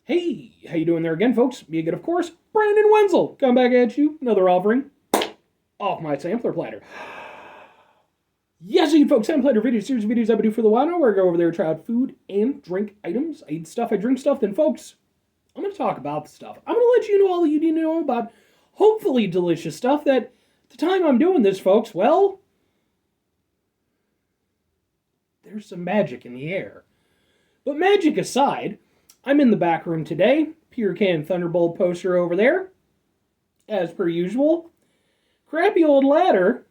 Hey, how you doing there again, folks? Me again, of course, Brandon Wenzel. Come back at you, another offering off my sampler platter. Yes, you folks, sampler platter video series of videos I've been doing for the while now, where I go over there and try out food and drink items. I eat stuff, I drink stuff. Then, folks, I'm going to talk about the stuff. I'm going to let you know all that you need to know about hopefully delicious stuff that, at the time I'm doing this, folks, well, there's some magic in the air. But magic aside, I'm in the back room today. Pure Can Thunderbolt poster over there. As per usual. Crappy old ladder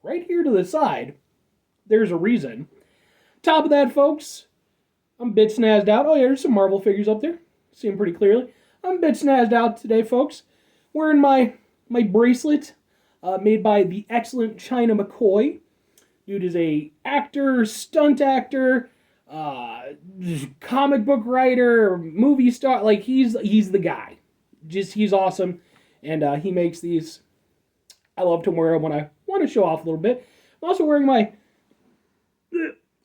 right here to the side. There's a reason. Top of that, folks, I'm a bit snazzed out. Oh yeah, there's some Marvel figures up there. See them pretty clearly. I'm a bit snazzed out today, folks. Wearing my bracelet made by the excellent China McCoy. Dude is a actor, stunt actor, comic book writer, movie star. Like, he's the guy. Just, he's awesome. And he makes these. I love to wear them when I want to show off a little bit. I'm also wearing my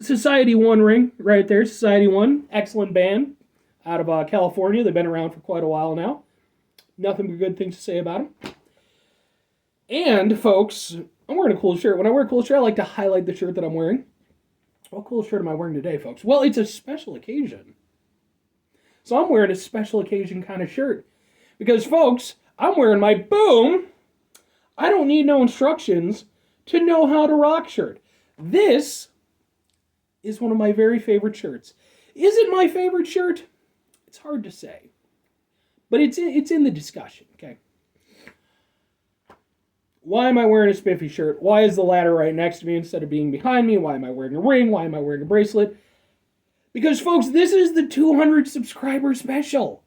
Society 1 ring right there. Society 1, excellent band out of California. They've been around for quite a while now. Nothing but good things to say about them. And, folks, I'm wearing a cool shirt. When I wear a cool shirt, I like to highlight the shirt that I'm wearing. What cool shirt am I wearing today, folks? Well, it's a special occasion. So I'm wearing a special occasion kind of shirt. Because, folks, I'm wearing my boom, I don't need no instructions to know how to rock shirt. This is one of my very favorite shirts. Is it my favorite shirt? It's hard to say. But it's in the discussion, okay? Why am I wearing a spiffy shirt? Why is the ladder right next to me instead of being behind me? Why am I wearing a ring? Why am I wearing a bracelet? Because, folks, this is the 200 subscriber special.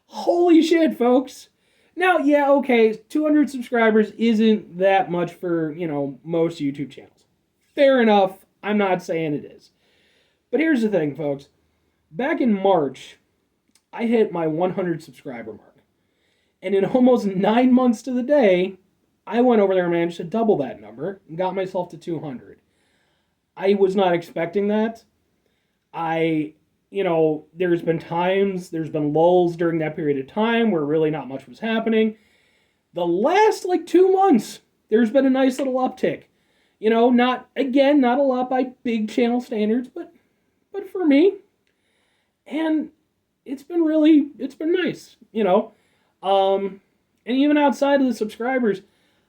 Holy shit, folks. Now, yeah, okay, 200 subscribers isn't that much for, most YouTube channels. Fair enough. I'm not saying it is. But here's the thing, folks. Back in March, I hit my 100 subscriber mark. And in almost 9 months to the day, I went over there and managed to double that number and got myself to 200. I was not expecting that. There's been lulls during that period of time where really not much was happening. The last, 2 months, there's been a nice little uptick. Not a lot by big channel standards, but for me. And it's been nice, And even outside of the subscribers,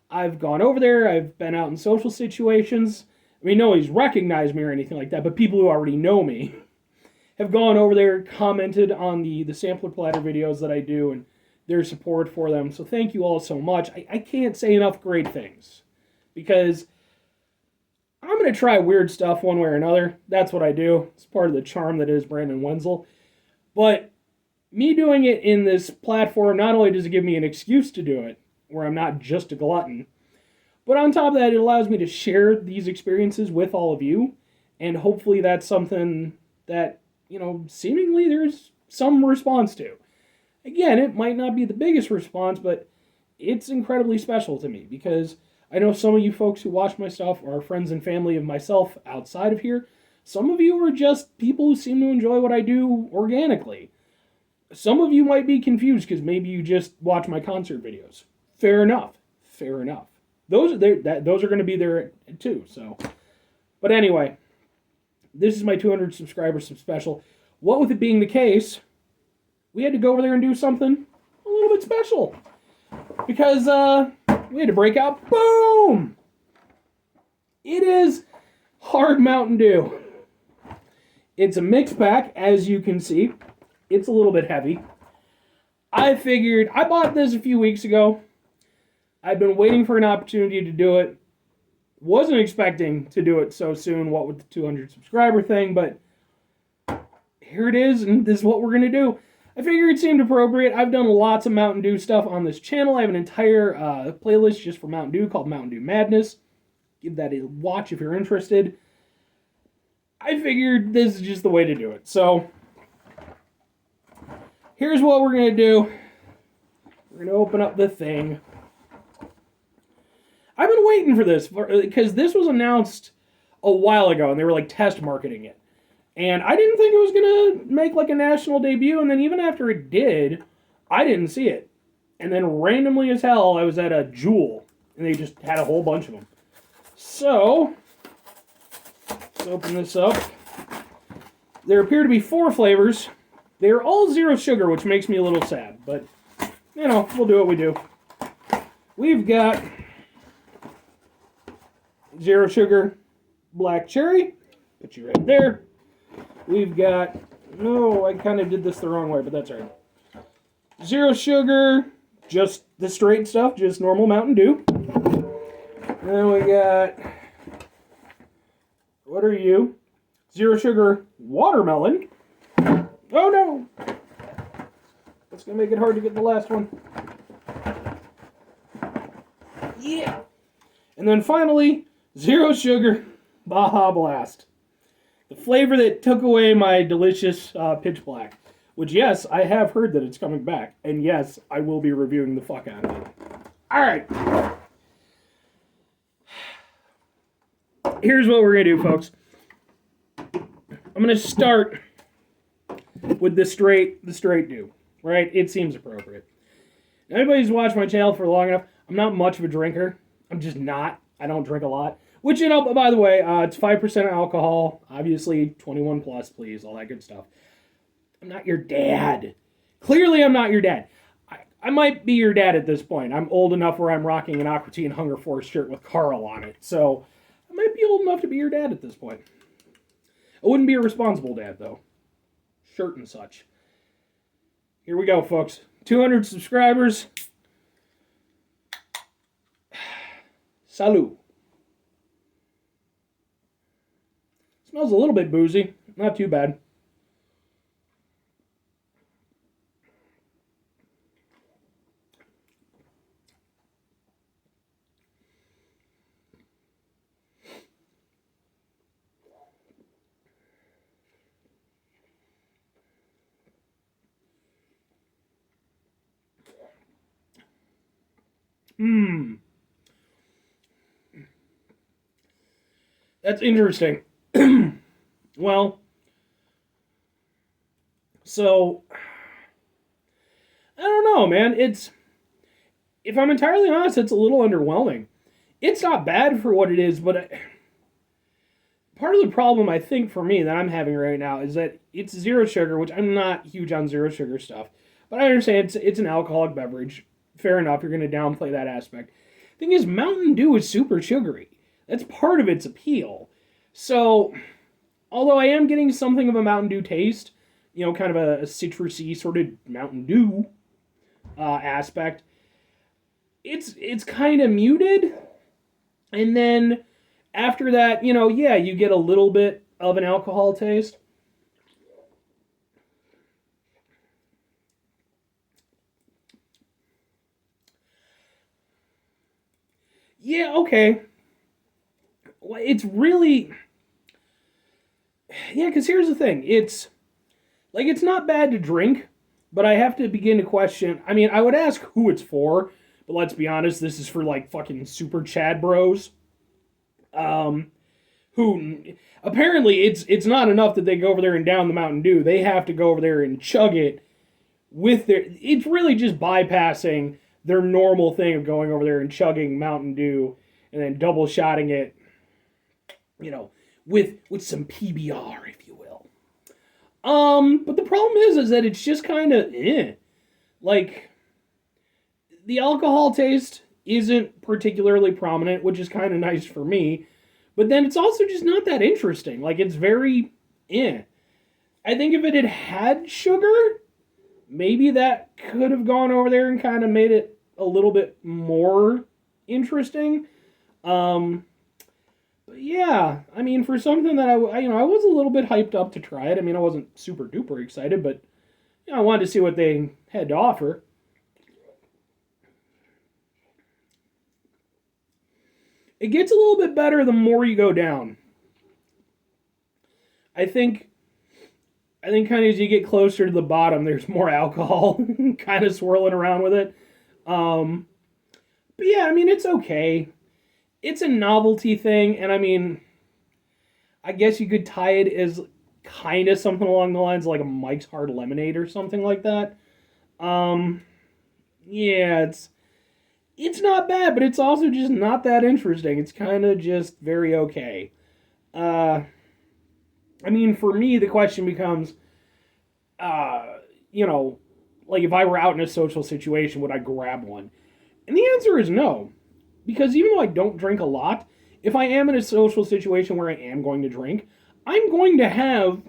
I've gone over there, I've been out in social situations. I mean, nobody's recognized me or anything like that, but people who already know me have gone over there, commented on the sampler platter videos that I do, and their support for them. So thank you all so much. I can't say enough great things, because I'm going to try weird stuff one way or another. That's what I do. It's part of the charm that is Brandon Wenzel. But me doing it in this platform, not only does it give me an excuse to do it, where I'm not just a glutton, but on top of that, it allows me to share these experiences with all of you, and hopefully that's something that, seemingly there's some response to. Again, it might not be the biggest response, but it's incredibly special to me, because I know some of you folks who watch my stuff are friends and family of myself outside of here. Some of you are just people who seem to enjoy what I do organically. Some of you might be confused because maybe you just watch my concert videos. Fair enough. Those are going to be there too. So, but anyway, this is my 200 subscribers special. What with it being the case, we had to go over there and do something a little bit special, because we had to break out. Boom! It is hard Mountain Dew. It's a mix pack, as you can see. It's a little bit heavy. I figured, I bought this a few weeks ago. I've been waiting for an opportunity to do it. Wasn't expecting to do it so soon, what with the 200 subscriber thing, but here it is, and this is what we're going to do. I figured it seemed appropriate. I've done lots of Mountain Dew stuff on this channel. I have an entire playlist just for Mountain Dew called Mountain Dew Madness. Give that a watch if you're interested. I figured this is just the way to do it. So, here's what we're going to do. We're going to open up the thing. I've been waiting for this, because this was announced a while ago, and they were, test marketing it. And I didn't think it was going to make like a national debut. And then even after it did, I didn't see it. And then randomly as hell, I was at a Jewel. And they just had a whole bunch of them. So, let's open this up. There appear to be 4 flavors. They're all zero sugar, which makes me a little sad. But, you know, we'll do what we do. We've got zero sugar black cherry. Put you right there. We've got, no, I kind of did this the wrong way, but that's all right. Zero sugar, just the straight stuff, just normal Mountain Dew. Then we got, what are you? Zero sugar watermelon. Oh no! That's going to make it hard to get the last one. Yeah! And then finally, zero sugar Baja Blast. The flavor that took away my delicious Pitch Black. Which, yes, I have heard that it's coming back. And yes, I will be reviewing the fuck out of it. Alright. Here's what we're going to do, folks. I'm going to start with the straight Dew. Right? It seems appropriate. Anybody's watched my channel for long enough, I'm not much of a drinker. I'm just not. I don't drink a lot. Which, you know, by the way, it's 5% alcohol. Obviously, 21 plus, please. All that good stuff. I'm not your dad. Clearly, I'm not your dad. I might be your dad at this point. I'm old enough where I'm rocking an Aqua Teen Hunger Force shirt with Carl on it. So, I might be old enough to be your dad at this point. I wouldn't be a responsible dad, though. Shirt and such. Here we go, folks. 200 subscribers. Salud. Smells a little bit boozy. Not too bad. That's interesting. Well, so, I don't know, man. It's, if I'm entirely honest, it's a little underwhelming. It's not bad for what it is, but part of the problem, I think, for me that I'm having right now is that it's zero sugar, which I'm not huge on zero sugar stuff. But I understand it's an alcoholic beverage. Fair enough, you're going to downplay that aspect. Thing is, Mountain Dew is super sugary. That's part of its appeal. So, although I am getting something of a Mountain Dew taste, you know, kind of a citrusy sort of Mountain Dew aspect, it's kind of muted. And then after that, you know, yeah, you get a little bit of an alcohol taste. Yeah, okay. Well, it's really... Yeah, because here's the thing. It's not bad to drink, but I have to begin to question... I mean, I would ask who it's for, but let's be honest, this is for, like, fucking super Chad bros. Who... Apparently, it's not enough that they go over there and down the Mountain Dew. They have to go over there and chug it with their... It's really just bypassing their normal thing of going over there and chugging Mountain Dew and then double shotting it, you know, with some PBR, if you will. But the problem is that it's just kind of like, the alcohol taste isn't particularly prominent, which is kind of nice for me, but then it's also just not that interesting. Like, it's very I think if it had had sugar, maybe that could have gone over there and kind of made it a little bit more interesting. But yeah, I mean, for something that I was a little bit hyped up to try it. I mean, I wasn't super duper excited, but you know, I wanted to see what they had to offer. It gets a little bit better the more you go down. I think kind of as you get closer to the bottom, there's more alcohol kind of swirling around with it. But yeah, I mean, it's okay. It's a novelty thing, and I mean, I guess you could tie it as kind of something along the lines of like a Mike's Hard Lemonade or something like that. Um, yeah, it's not bad, but it's also just not that interesting. It's kind of just very okay. Uh, I mean, for me, the question becomes, uh, you know, like if I were out in a social situation, would I grab one? And the answer is no. Because even though I don't drink a lot, if I am in a social situation where I am going to drink, I'm going to have,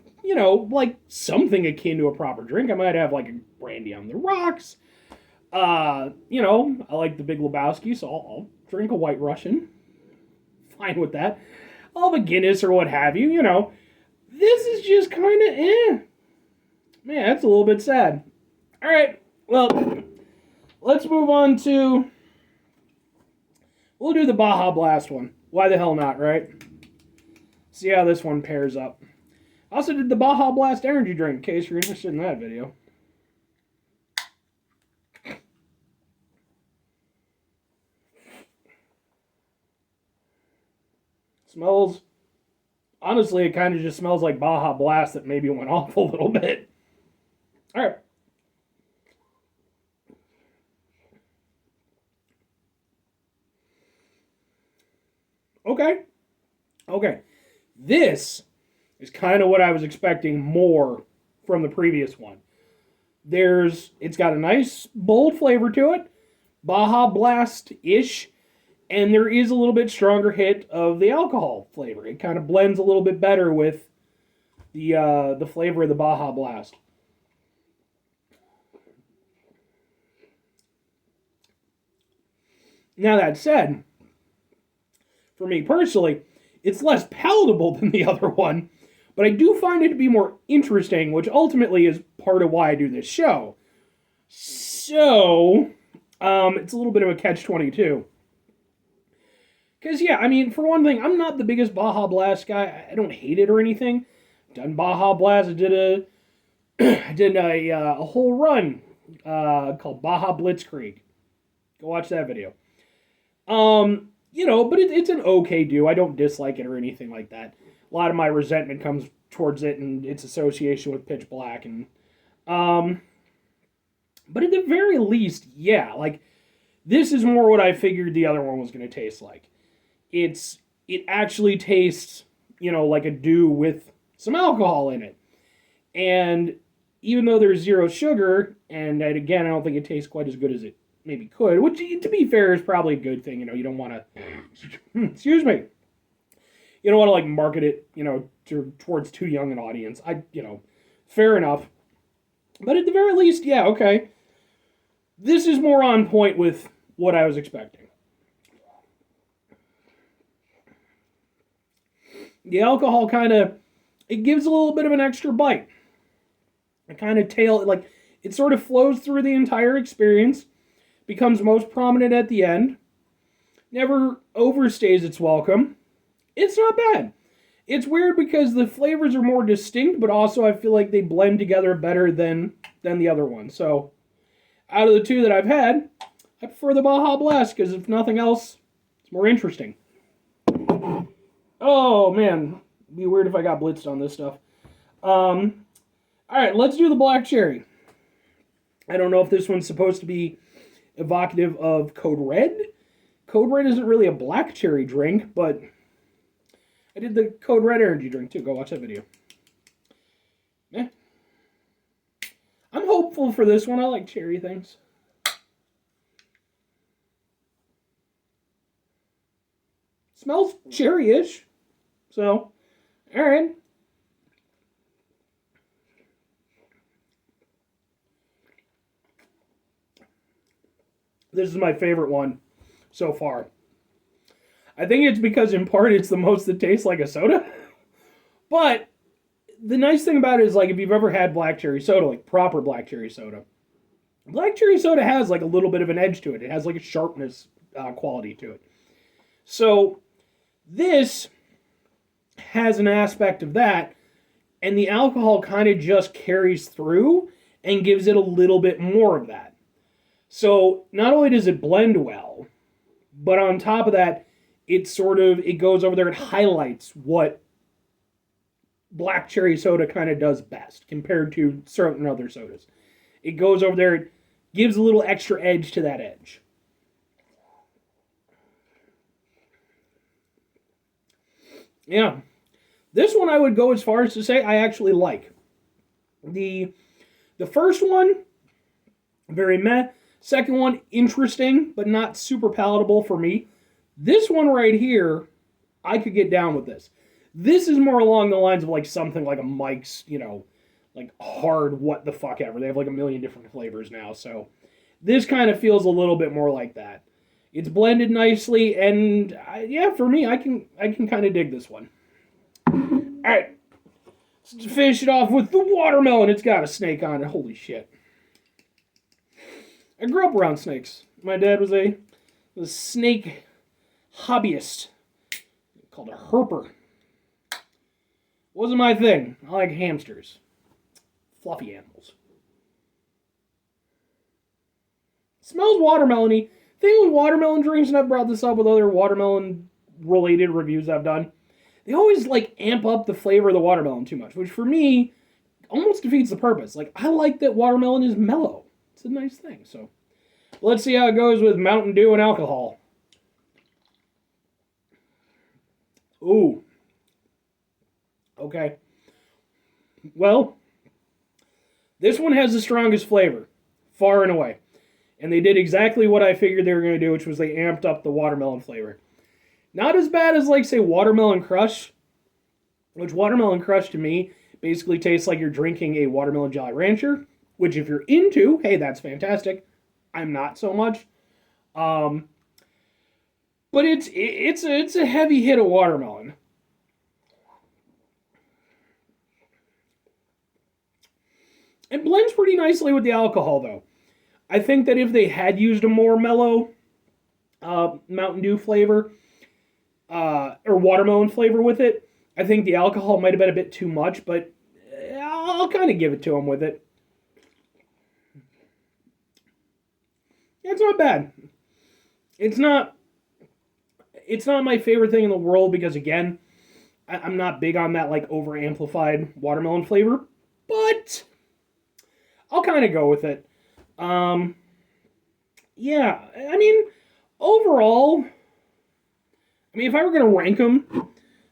like something akin to a proper drink. I might have like a brandy on the rocks. I like the Big Lebowski, so I'll drink a White Russian. Fine with that. I'll have a Guinness or what have you, This is just kind of Man, that's a little bit sad. All right, well, let's move on to... We'll do the Baja Blast one. Why the hell not, right? See how this one pairs up. I also did the Baja Blast energy drink, in case you're interested in that video. Smells... Honestly, it kind of just smells like Baja Blast that maybe went off a little bit. All right. Okay. This is kind of what I was expecting more from the previous one. It's got a nice, bold flavor to it. Baja Blast-ish. And there is a little bit stronger hit of the alcohol flavor. It kind of blends a little bit better with the flavor of the Baja Blast. Now that said, for me personally, it's less palatable than the other one, but I do find it to be more interesting, which ultimately is part of why I do this show. So, it's a little bit of a catch-22. Because, yeah, I mean, for one thing, I'm not the biggest Baja Blast guy. I don't hate it or anything. I've done Baja Blast. I did a whole run called Baja Blitzkrieg. Go watch that video. But it's an okay do. I don't dislike it or anything like that. A lot of my resentment comes towards it and its association with Pitch Black. And, but at the very least, yeah, like, this is more what I figured the other one was going to taste like. It actually tastes, like a dew with some alcohol in it. And even though there's zero sugar, and again, I don't think it tastes quite as good as it maybe could, which, to be fair, is probably a good thing. You don't want to, excuse me, you don't want to, like, market it, towards too young an audience. Fair enough. But at the very least, yeah, okay. This is more on point with what I was expecting. The alcohol it gives a little bit of an extra bite. It sort of flows through the entire experience, becomes most prominent at the end, never overstays its welcome. It's not bad. It's weird because the flavors are more distinct, but also I feel like they blend together better than the other one. So, out of the two that I've had, I prefer the Baja Blast because if nothing else, it's more interesting. Oh, man. It'd be weird if I got blitzed on this stuff. Alright, let's do the Black Cherry. I don't know if this one's supposed to be evocative of Code Red. Code Red isn't really a black cherry drink, but I did the Code Red energy drink, too. Go watch that video. I'm hopeful for this one. I like cherry things. Smells cherry-ish. So, alright. This is my favorite one so far. I think it's because, in part, it's the most that tastes like a soda. But the nice thing about it is, like, if you've ever had black cherry soda, like proper black cherry soda, black cherry soda has, like, a little bit of an edge to it. It has, like, a sharpness quality to it. So, this has an aspect of that, and the alcohol kind of just carries through and gives it a little bit more of that. So, not only does it blend well, but on top of that, it goes over there and highlights what black cherry soda kind of does best compared to certain other sodas. It goes over there, it gives a little extra edge to that edge. Yeah. This one I would go as far as to say I actually like. The first one, very meh. Second one, interesting, but not super palatable for me. This one right here, I could get down with this. This is more along the lines of like something like a Mike's, like hard what the fuck ever. They have like a million different flavors now, so this kind of feels a little bit more like that. It's blended nicely, and yeah, for me, I can kind of dig this one. All right, let's finish it off with the watermelon. It's got a snake on it. Holy shit! I grew up around snakes. My dad was a snake hobbyist called a herper. Wasn't my thing. I like hamsters. Fluffy animals. Smells watermelony. Thing with watermelon drinks, and I've brought this up with other watermelon related reviews I've done, they always like amp up the flavor of the watermelon too much, which for me almost defeats the purpose. Like, I like that watermelon is mellow. It's a nice thing. So let's see how it goes with Mountain Dew and alcohol. Ooh. Okay. Well, this one has the strongest flavor, far and away. And they did exactly what I figured they were going to do, which was they amped up the watermelon flavor. Not as bad as, like, say, Watermelon Crush, which Watermelon Crush to me basically tastes like you're drinking a Watermelon Jolly Rancher, which if you're into, hey, that's fantastic. I'm not so much. But it's a heavy hit of watermelon. It blends pretty nicely with the alcohol, though. I think that if they had used a more mellow Mountain Dew flavor or watermelon flavor with it, I think the alcohol might have been a bit too much, but I'll kind of give it to them with it. It's not bad. It's not my favorite thing in the world because, again, I'm not big on that, like, over-amplified watermelon flavor, but I'll kind of go with it. Yeah, I mean, overall, if I were going to rank them,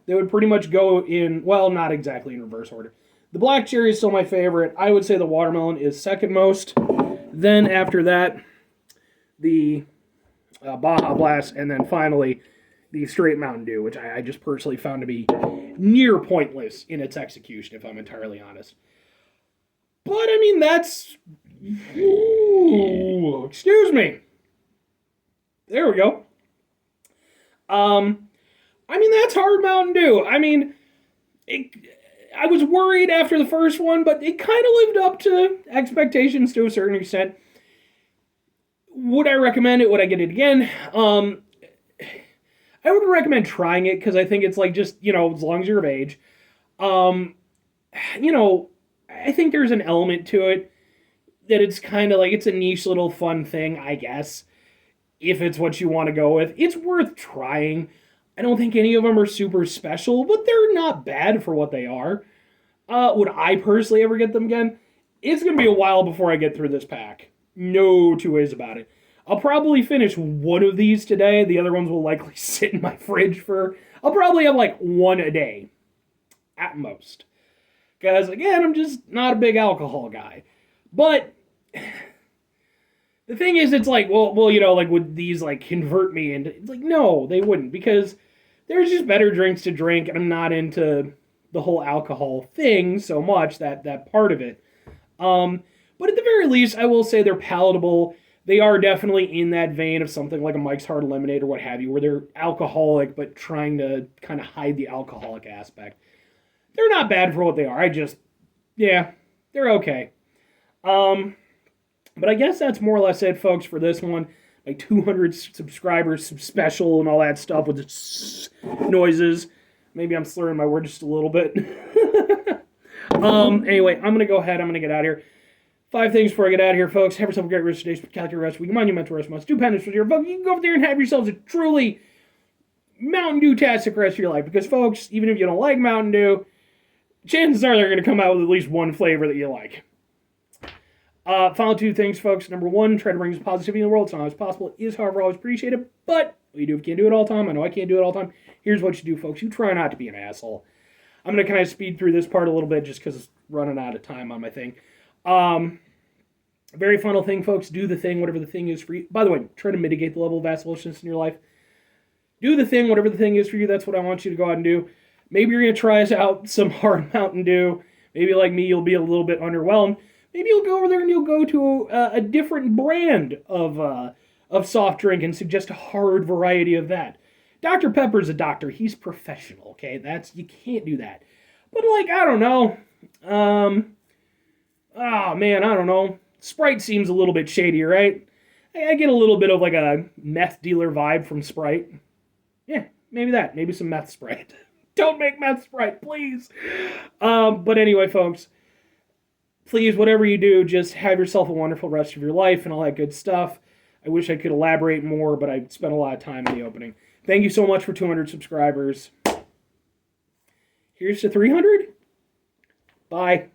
they would pretty much go in, well, not exactly in reverse order. The black cherry is still my favorite. I would say the watermelon is second most. Then after that, the Baja Blast, and then finally the straight Mountain Dew, which I just personally found to be near pointless in its execution, if I'm entirely honest. But, I mean, that's... Ooh, excuse me. There we go. I mean, that's hard Mountain Dew. I mean, I was worried after the first one, but it kind of lived up to expectations to a certain extent. Would I recommend it? Would I get it again? I would recommend trying it because I think it's like just, as long as you're of age. I think there's an element to it that it's kind of like it's a niche little fun thing, I guess, if it's what you want to go with. It's worth trying. I don't think any of them are super special, but they're not bad for what they are. Would I personally ever get them again? It's going to be a while before I get through this pack. No two ways about it. I'll probably finish one of these today. The other ones will likely sit in my fridge I'll probably have like one a day. At most. Because, again, I'm just not a big alcohol guy. But the thing is, it's like, well, like, would these, like, convert me into... It's like, no, they wouldn't. Because there's just better drinks to drink, and I'm not into the whole alcohol thing so much, that part of it. But at the very least, I will say they're palatable. They are definitely in that vein of something like a Mike's Hard Lemonade or what have you, where they're alcoholic, but trying to kind of hide the alcoholic aspect. They're not bad for what they are. They're okay. But I guess that's more or less it, folks, for this one. Like 200 subscribers special and all that stuff with the noises. Maybe I'm slurring my words just a little bit. Anyway, I'm going to go ahead. I'm going to get out of here. 5 things before I get out of here, folks. Have yourself a great rest of the day. Spectacular rest of the week. Monumental rest of the month. Stupendous with your folks. You can go over there and have yourselves a truly Mountain Dew-tastic rest of your life. Because, folks, even if you don't like Mountain Dew, chances are they're going to come out with at least one flavor that you like. Final two things, folks. Number one, try to bring some positivity in the world. It's not always possible. It is, however, always appreciated. But what you do if you can't do it all the time, I know I can't do it all the time. Here's what you do, folks. You try not to be an asshole. I'm going to kind of speed through this part a little bit just because it's running out of time on my thing. Very final thing, folks. Do the thing, whatever the thing is for you. By the way, try to mitigate the level of vacillations in your life. Do the thing, whatever the thing is for you. That's what I want you to go out and do. Maybe you're going to try out some hard Mountain Dew. Maybe like me, you'll be a little bit underwhelmed. Maybe you'll go over there and you'll go to a different brand of soft drink and suggest a hard variety of that. Dr. Pepper's a doctor. He's professional, okay? You can't do that. But like, I don't know. I don't know. Sprite seems a little bit shady, right? I get a little bit of like a meth dealer vibe from Sprite. Yeah, maybe that. Maybe some meth Sprite. Don't make meth Sprite, please. But anyway, folks, please, whatever you do, just have yourself a wonderful rest of your life and all that good stuff. I wish I could elaborate more, but I spent a lot of time in the opening. Thank you so much for 200 subscribers. Here's to 300. Bye.